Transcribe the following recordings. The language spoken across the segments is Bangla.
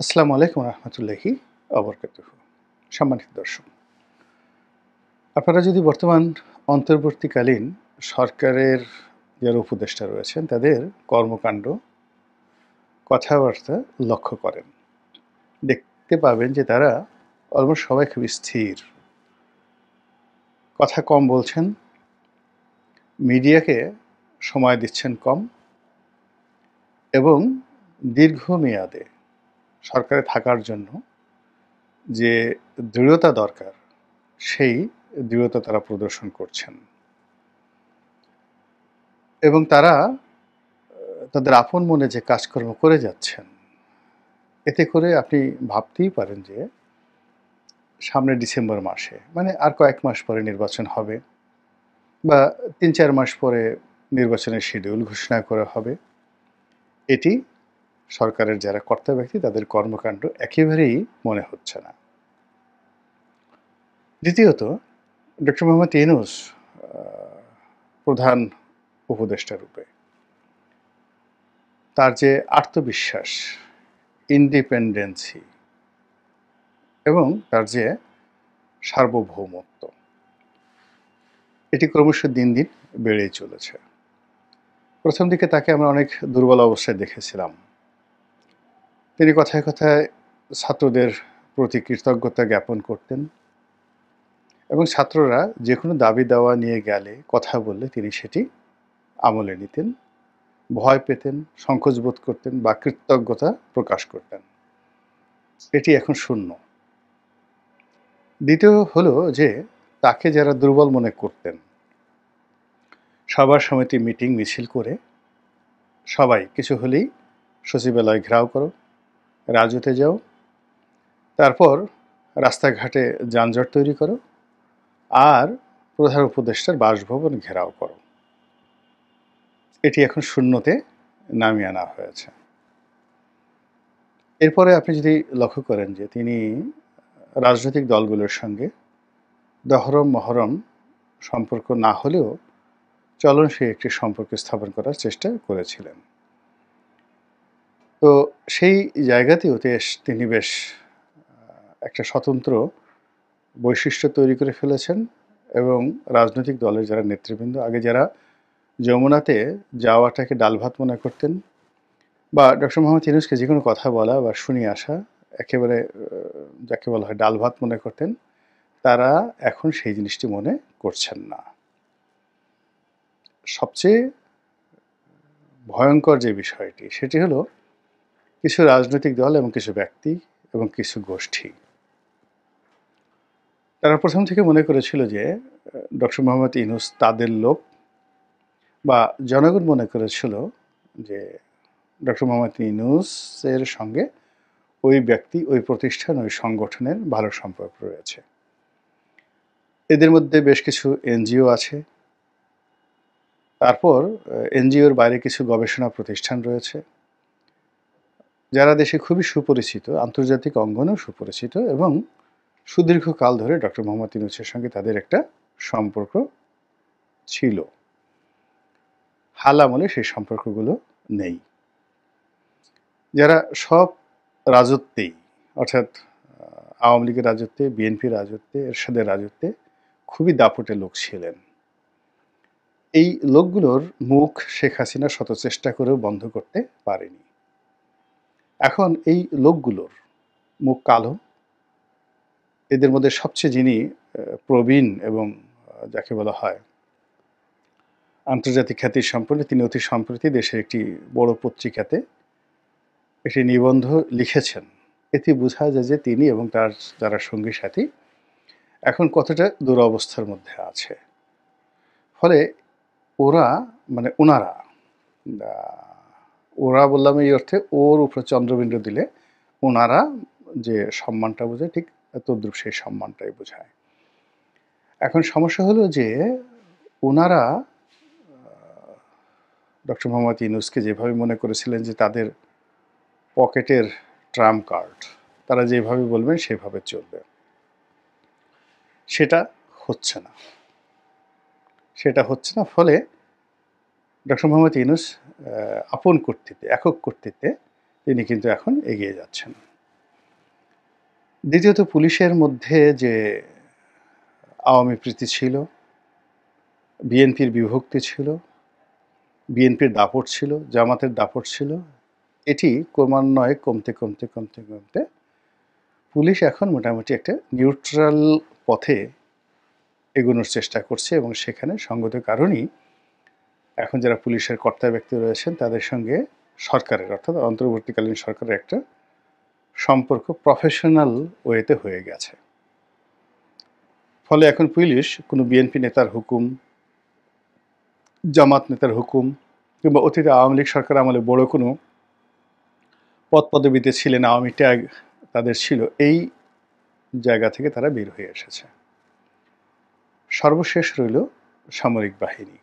আসসালামু আলাইকুম রহমতুল্লাহি অবরকাতুহু। সম্মানিত দর্শক, আপনারা যদি বর্তমান অন্তর্বর্তীকালীন সরকারের যারা উপদেষ্টা রয়েছেন তাদের কর্মকাণ্ড, কথাবার্তা লক্ষ্য করেন, দেখতে পাবেন যে তারা অলমোস্ট সবাই খুব স্থির, কথা কম বলছেন, মিডিয়াকে সময় দিচ্ছেন কম এবং দীর্ঘমেয়াদে সরকারে থাকার জন্য যে দৃঢ়তা দরকার সেই দৃঢ়তা তারা প্রদর্শন করছেন এবং তারা তাদের আপন মনে যে কাজকর্ম করে যাচ্ছেন, এতে করে আপনি ভাবতেই পারেন যে সামনে ডিসেম্বর মাসে মানে আর কয়েক মাস পরে নির্বাচন হবে বা ৩-৪ মাস পরে নির্বাচনের শিডিউল ঘোষণা করা হবে। এটি সরকারের যারা কর্তা ব্যক্তি তাদের কর্মকাণ্ড একেবারেই মনে হচ্ছে না। দ্বিতীয়ত, ডক্টর মোহাম্মদ ইউনূস প্রধান উপদেষ্টা রূপে তার যে আত্মবিশ্বাস, ইন্ডিপেন্ডেন্সি এবং তার যে সার্বভৌমত্ব, এটি ক্রমশ দিন দিন বেড়েই চলেছে। প্রথম দিকে তাকে আমরা অনেক দুর্বল অবস্থায় দেখেছিলাম। তিনি কথায় কথায় ছাত্রদের প্রতি কৃতজ্ঞতা জ্ঞাপন করতেন এবং ছাত্ররা যে কোনো দাবি দাওয়া নিয়ে গেলে, কথা বললে তিনি সেটি আমলে নিতেন, ভয় পেতেন, সংকোচ বোধ করতেন বা কৃতজ্ঞতা প্রকাশ করতেন। এটি এখন শূন্য। দ্বিতীয় হলো যে তাকে যারা দুর্বল মনে করতেন, সভা সমিতি মিটিং মিছিল করে সবাই কিছু হলেই সচিবালয় ঘেরাও করো, রাজুতে যাও, তারপর রাস্তাঘাটে যানজট তৈরি করো আর প্রধান উপদেষ্টার বাসভবন ঘেরাও করো। এটি এখন শূন্যতে নামিয়ে আনা হয়েছে। এরপরে আপনি যদি লক্ষ্য করেন যে তিনি রাজনৈতিক দলগুলোর সঙ্গে দহরম মহরম সম্পর্ক না হলেও চলনসই একটি সম্পর্ক স্থাপন করার চেষ্টা করেছিলেন। তো সেই জায়গাতেও তিনি বেশ একটা স্বতন্ত্র বৈশিষ্ট্য তৈরি করে ফেলেছেন এবং রাজনৈতিক দলের যারা নেতৃবৃন্দ, আগে যারা যমুনাতে যাওয়াটাকে ডাল ভাত মনে করতেন বা ডক্টর মোহাম্মদ ইউনূসকে যে কোনো কথা বলা বা শুনিয়ে আসা একেবারে যাকে বলা হয় ডাল ভাত মনে করতেন, তারা এখন সেই জিনিসটি মনে করছেন না। সবচেয়ে ভয়ঙ্কর যে বিষয়টি সেটি হলো কিছু রাজনৈতিক দল এবং কিছু ব্যক্তি এবং কিছু গোষ্ঠী, তারা প্রথম থেকে মনে করেছিল যে ডক্টর মোহাম্মদ ইউনূস তাদের লোক, বা জনগণ মনে করেছিল যে ডক্টর মোহাম্মদ ইউনূসের সঙ্গে ওই ব্যক্তি, ওই প্রতিষ্ঠান, ওই সংগঠনের ভালো সম্পর্ক রয়েছে। এদের মধ্যে বেশ কিছু এনজিও আছে, তারপর এনজিওর বাইরে কিছু গবেষণা প্রতিষ্ঠান রয়েছে যারা দেশে খুবই সুপরিচিত, আন্তর্জাতিক অঙ্গনেও সুপরিচিত এবং সুদীর্ঘকাল ধরে ডক্টর মোহাম্মদ ইউনূসের সঙ্গে তাদের একটা সম্পর্ক ছিল। হাল আমলে সেই সম্পর্কগুলো নেই। যারা সব রাজত্বেই, অর্থাৎ আওয়ামী লীগের রাজত্বে, বিএনপির রাজত্বে, এরশাদের রাজত্বে খুবই দাপটে লোক ছিলেন। এই লোকগুলোর মুখ শেখ হাসিনা শত চেষ্টা করেও বন্ধ করতে পারেনি। এখন এই লোকগুলোর মুখ কালো। এদের মধ্যে সবচেয়ে যিনি প্রবীণ এবং যাকে বলা হয় আন্তর্জাতিক খ্যাতির সম্পন্ন, তিনি অতি সম্প্রতি দেশের একটি বড় পত্রিকাতে একটি নিবন্ধ লিখেছেন। এতে বোঝা যায় যে তিনি এবং তার যারা সঙ্গী সাথী এখন কতটা দুরবস্থার মধ্যে আছে। ফলে ওনারা ওরা বললাম এই অর্থে ওর উপরে চন্দ্রবিন্দু দিলে ওনারা যে সম্মানটা বোঝায়, ঠিক তদ্রূপ সেই সম্মানটাই বোঝায়। এখন সমস্যা হলো যে ওনারা ডক্টর মোহাম্মদ ইউনূসকে যেভাবে মনে করেছিলেন যে তাদের পকেটের ট্রাম্প কার্ড, তারা যেভাবে বলবেন সেভাবে চলবে, সেটা হচ্ছে না। ফলে ডক্টর মোহাম্মদ ইউনূস আপন কর্তৃত্বে, একক কর্তৃত্বে তিনি কিন্তু এখন এগিয়ে যাচ্ছেন। দ্বিতীয়ত পুলিশের মধ্যে যে আওয়ামী প্রীতি ছিল, বিএনপির বিভক্তি ছিল, বিএনপির দাপট ছিল, জামাতের দাপট ছিল, এটি ক্রমান্বয়ে কমতে পুলিশ এখন মোটামুটি একটা নিউট্রাল পথে এগোনোর চেষ্টা করছে এবং সেখানে সঙ্গত কারণেই এখন যারা পুলিশের কর্তা ব্যক্তি রয়েছেন তাদের সঙ্গে সরকারের অর্থাৎ অন্তর্বর্তীকালীন সরকারের একটা সম্পর্ক প্রফেশনাল ওয়েতে হয়ে গেছে। ফলে এখন পুলিশ কোনো বিএনপি নেতার হুকুম, জামাত নেতার হুকুম কিংবা অতীতে আওয়ামী লীগ সরকার আমলে বড় কোনো পদ পদবিতে ছিলেন, আওয়ামী ট্যাগ তাদের ছিল, এই জায়গা থেকে তারা বের হয়ে এসেছে। সর্বশেষ রইল সামরিক বাহিনী।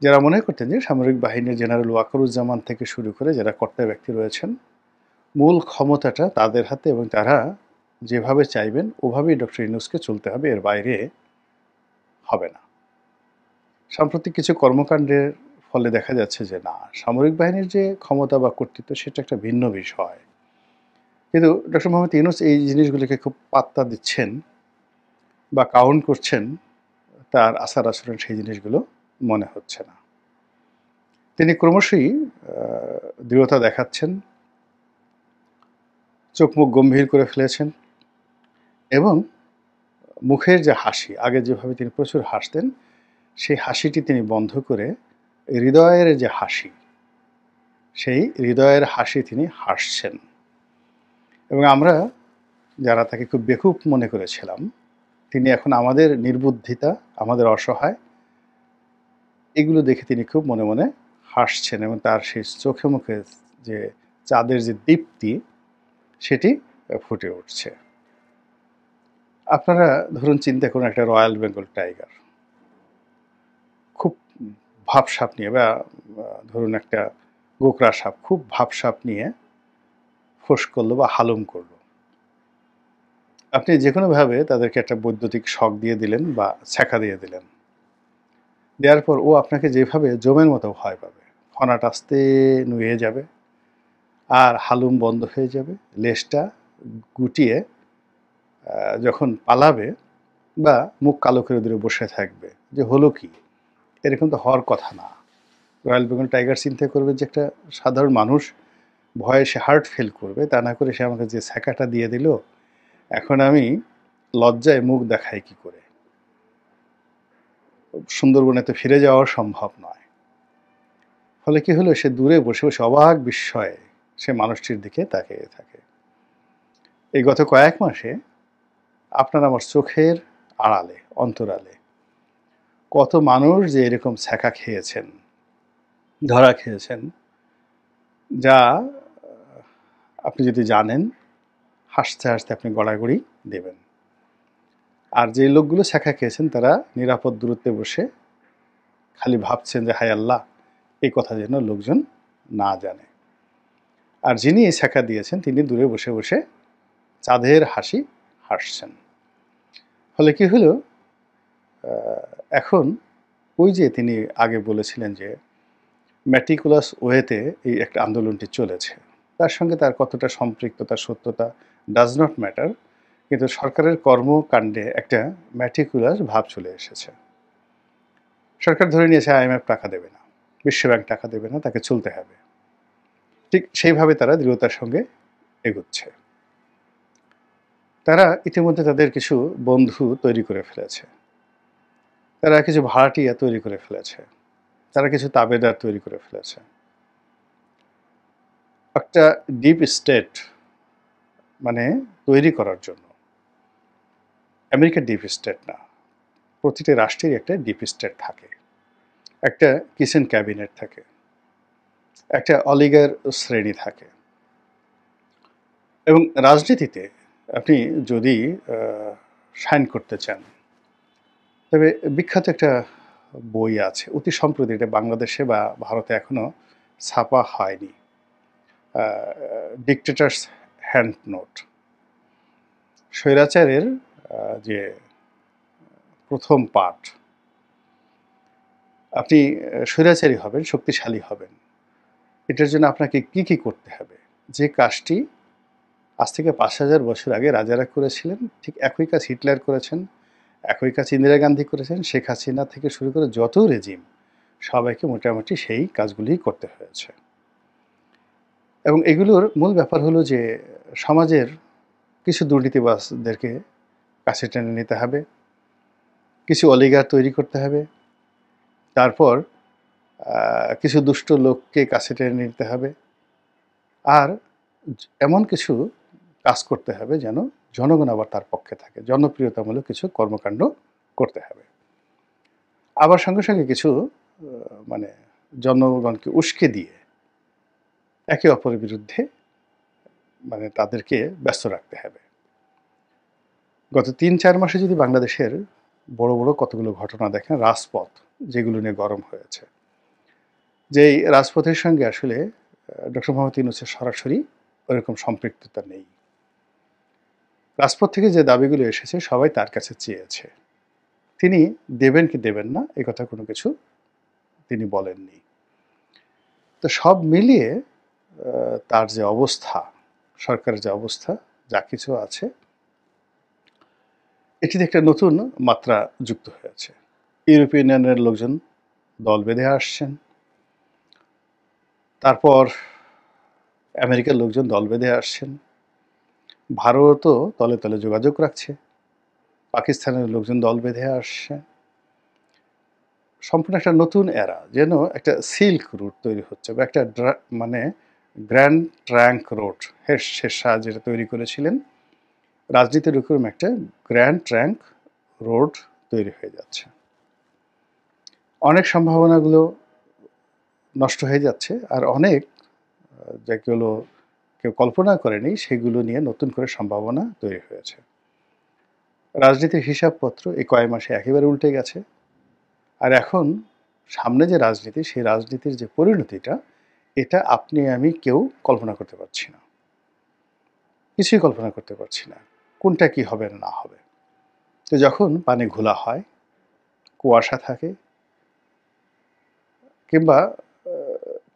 যারা মনে করতেন যে সামরিক বাহিনীর জেনারেল ওয়াকারুজ্জামান থেকে শুরু করে যারা কর্তা ব্যক্তি রয়েছেন, মূল ক্ষমতাটা তাদের হাতে এবং তারা যেভাবে চাইবেন ওভাবেই ডক্টর ইউনূসকে চলতে হবে, এর বাইরে হবে না। সাম্প্রতিক কিছু কর্মকাণ্ডের ফলে দেখা যাচ্ছে যে না, সামরিক বাহিনীর যে ক্ষমতা বা কর্তৃত্ব সেটা একটা ভিন্ন বিষয়, কিন্তু ডক্টর মোহাম্মদ ইউনূস এই জিনিসগুলিকে খুব পাত্তা দিচ্ছেন বা কাউন্ট করছেন, তার আচার আচরণ সেই জিনিসগুলো মনে হচ্ছে না। তিনি ক্রমশই দৃঢ়তা দেখাচ্ছেন, চোখ মুখ গম্ভীর করে ফেলেছেন এবং মুখের যে হাসি, আগে যেভাবে তিনি প্রচুর হাসতেন সেই হাসিটি তিনি বন্ধ করে হৃদয়ের যে হাসি, সেই হৃদয়ের হাসি তিনি হাসছেন। এবং আমরা যারা তাকে খুব বেকুব মনে করেছিলাম, তিনি এখন আমাদের নির্বুদ্ধিতা, আমাদের অসহায়, এগুলো দেখে তিনি খুব মনে মনে হাসছেন এবং তার সেই চোখে মুখে যে চাঁদের যে দীপ্তি সেটি ফুটে উঠছে। আপনারা ধরুন চিন্তা করুন একটা রয়্যাল বেঙ্গল টাইগার খুব ভাবসাপ নিয়ে, বা ধরুন একটা গোকরা সাপ খুব ভাবসাপ নিয়ে ফোঁস করলো বা হালুম করলো। আপনি যে কোনোভাবে তাদেরকে একটা বৈদ্যুতিক শক দিয়ে দিলেন বা ছ্যাঁকা দিয়ে দিলেন, দেওয়ার পর ও আপনাকে যেভাবে জমের মতো ভয় পাবে, ফনাটা আস্তে নুয়ে যাবে আর হালুম বন্ধ হয়ে যাবে, লেজটা গুটিয়ে যখন পালাবে বা মুখ কালো করে দিয়ে বসে থাকবে যে হলো কি, এরকম তো হওয়ার কথা না। রয়্যাল বেঙ্গল টাইগার চিন্তা করবে যে একটা সাধারণ মানুষ ভয়ে সে হার্ট ফেল করবে, তা না করে সে আমাকে যে ছ্যাঁকাটা দিয়ে দিল, এখন আমি লজ্জায় মুখ দেখাই কি করে, সুন্দরবনে তো ফিরে যাওয়া সম্ভব নয়। ফলে কি হলো, সে দূরে বসে বসে অবাক বিস্ময়ে সে মানুষটির দিকে তাকিয়ে থাকে। এই গত কয়েক মাসে আপনার আমার চোখের আড়ালে, অন্তরালে কত মানুষ যে এরকম ছ্যাঁকা খেয়েছেন, ধরা খেয়েছেন, যা আপনি যদি জানেন হাসতে হাসতে আপনি গড়াগড়ি দেবেন। আর যে লোকগুলো ছ্যাঁকা খেয়েছেন তারা নিরাপদ দূরত্বে বসে খালি ভাবছেন যে হায় আল্লাহ, এই কথা যেন লোকজন না জানে। আর যিনি এই ছ্যাঁকা দিয়েছেন তিনি দূরে বসে বসে চাঁদের হাসি হাসছেন। ফলে কি হলো, এখন ওই যে তিনি আগে বলেছিলেন যে ম্যাটিকুলাস ওয়েতে এই একটা আন্দোলনটি চলেছে, তার সঙ্গে তার কতটা সম্পৃক্ততা, সত্যতা ডাজ নট ম্যাটার, কিন্তু সরকারের কর্মকাণ্ডে একটা ম্যাটিকুলাস ভাব চলে এসেছে। সরকার ধরে নিয়েছে IMF টাকা দেবে না, বিশ্বব্যাংক টাকা দেবে না, তাকে চলতে হবে। ঠিক সেইভাবে তারা দৃঢ়তার সঙ্গে এগোচ্ছে। তারা ইতিমধ্যে তাদের কিছু বন্ধু তৈরি করে ফেলেছে, তারা কিছু ভাড়াটিয়া তৈরি করে ফেলেছে, তারা কিছু তাবেদার তৈরি করে ফেলেছে। একটা ডিপ স্টেট মানে তৈরি করার জন্য, আমেরিকার ডিপ স্টেট না, প্রতিটি রাষ্ট্রের একটা ডিপ স্টেট থাকে, একটা কিচেন ক্যাবিনেট থাকে, একটা অলিগার শ্রেণী থাকে। এবং রাজনীতিতে আপনি যদি শাইন করতে চান, তবে বিখ্যাত একটা বই আছে, অতি সম্প্রতি, এটা বাংলাদেশে বা ভারতে এখনো ছাপা হয়নি, ডিকটেটরস হ্যান্ড নোট। স্বৈরাচারের যে প্রথম পাঠ, আপনি স্বৈরাচারী হবেন, শক্তিশালী হবেন, এটার জন্য আপনাকে কি কি করতে হবে, যে কাজটি আজ থেকে ৫,০০০ বছর আগে রাজারা করেছিলেন, ঠিক একই কাজ হিটলার করেছেন, একই কাজ ইন্দিরা গান্ধী করেছেন, শেখ হাসিনা থেকে শুরু করে যত রেজিম সবাইকে মোটামুটি সেই কাজগুলিই করতে হয়েছে। এবং এগুলোর মূল ব্যাপার হলো যে সমাজের কিছু দুর্নীতিবাজদেরকে কাছে টেনে নিতে হবে, কিছু অলিগার তৈরি করতে হবে, তারপর কিছু দুষ্ট লোককে কাছে টেনে নিতে হবে, আর এমন কিছু কাজ করতে হবে যেন জনগণ আবার তার পক্ষে থাকে, জনপ্রিয়তামূলক কিছু কর্মকাণ্ড করতে হবে। আবার সঙ্গে সঙ্গে কিছু মানে জনগণকে উস্কে দিয়ে একে অপরের বিরুদ্ধে মানে তাদেরকে ব্যস্ত রাখতে হবে। গত ৩-৪ মাসে যদি বাংলাদেশের বড় বড় কতগুলো ঘটনা দেখেন, রাজপথ যেগুলো নিয়ে গরম হয়েছে, যেই রাজপথের সঙ্গে আসলে ডক্টর মোহাম্মদ ইউনূসের সরাসরি ওরকম সম্পৃক্ততা নেই। রাজপথ থেকে যে দাবিগুলো এসেছে সবাই তার কাছে চেয়েছে, তিনি দেবেন কি দেবেন না এ কথা কোনো কিছু তিনি বলেননি। তো সব মিলিয়ে তার যে অবস্থা, সরকারের যে অবস্থা, যা কিছু আছে, এটিতে একটা নতুন মাত্রা যুক্ত হয়েছে। ইউরোপিয়ান ইউনিয়নের লোকজন দল বেঁধে আসছেন, তারপর আমেরিকার লোকজন দল বেঁধে আসছেন, ভারতও তলে তলে যোগাযোগ রাখছে, পাকিস্তানের লোকজন দল বেঁধে আসছে। সম্পূর্ণ একটা নতুন এরা, যেন একটা সিল্ক রুট তৈরি হচ্ছে, বা একটা মানে grand trunk road Sher Shah যেটা তৈরি করেছিলেন, রাজনীতির এরকম একটা গ্র্যান্ড ট্র্যাঙ্ক রোড তৈরি হয়ে যাচ্ছে। অনেক সম্ভাবনাগুলো নষ্ট হয়ে যাচ্ছে, আর অনেক যেগুলো কেউ কল্পনা করেনি সেগুলো নিয়ে নতুন করে সম্ভাবনা তৈরি হয়েছে। রাজনীতির হিসাবপত্র এই কয়েক মাসে একেবারে উল্টে গেছে, আর এখন সামনে যে রাজনীতি, সেই রাজনীতির যে পরিণতিটা, এটা আপনি আমি কেউ কল্পনা করতে পারছি না, কিছুই কল্পনা করতে পারছি না কোনটা কি হবে না হবে। তো যখন পানি ঘোলা হয়, কুয়াশা থাকে, কিংবা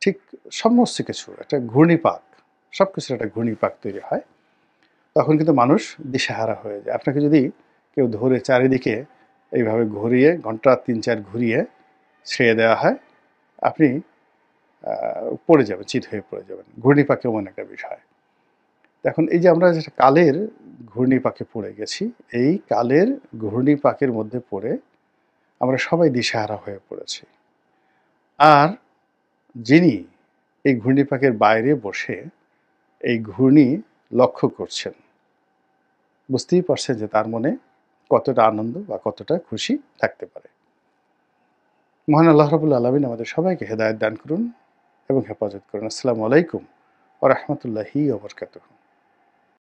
ঠিক সমস্ত কিছু একটা ঘূর্ণিপাক, সব কিছুর একটা ঘূর্ণিপাক তৈরি হয়, তখন কিন্তু মানুষ দিশেহারা হয়ে যায়। আপনাকে যদি কেউ ধরে চারিদিকে এইভাবে ঘুরিয়ে ঘন্টা ৩-৪ ঘুরিয়ে ছেড়ে দেওয়া হয়, আপনি পড়ে যাবেন, চিত হয়ে পড়ে যাবেন। ঘূর্ণিপাক এমন একটা বিষয়। এখন এই যে আমরা যেটা কালের ঘূর্ণিপাকে পড়ে গেছি, এই কালের ঘূর্ণিপাকের মধ্যে পড়ে আমরা সবাই দিশেহারা হয়ে পড়েছি। আর যিনি এই ঘূর্ণিপাকের বাইরে বসে এই ঘূর্ণি লক্ষ্য করছেন, বুঝতেই পারছেন যে তার মনে কতটা আনন্দ বা কতটা খুশি থাকতে পারে। মহান আল্লাহ রাব্বুল আলামিন আমাদের সবাইকে হেদায়েত দান করুন এবং হেফাজত করুন। আসসালামু আলাইকুম ওয়া রাহমাতুল্লাহি ওয়া বারাকাতুহু।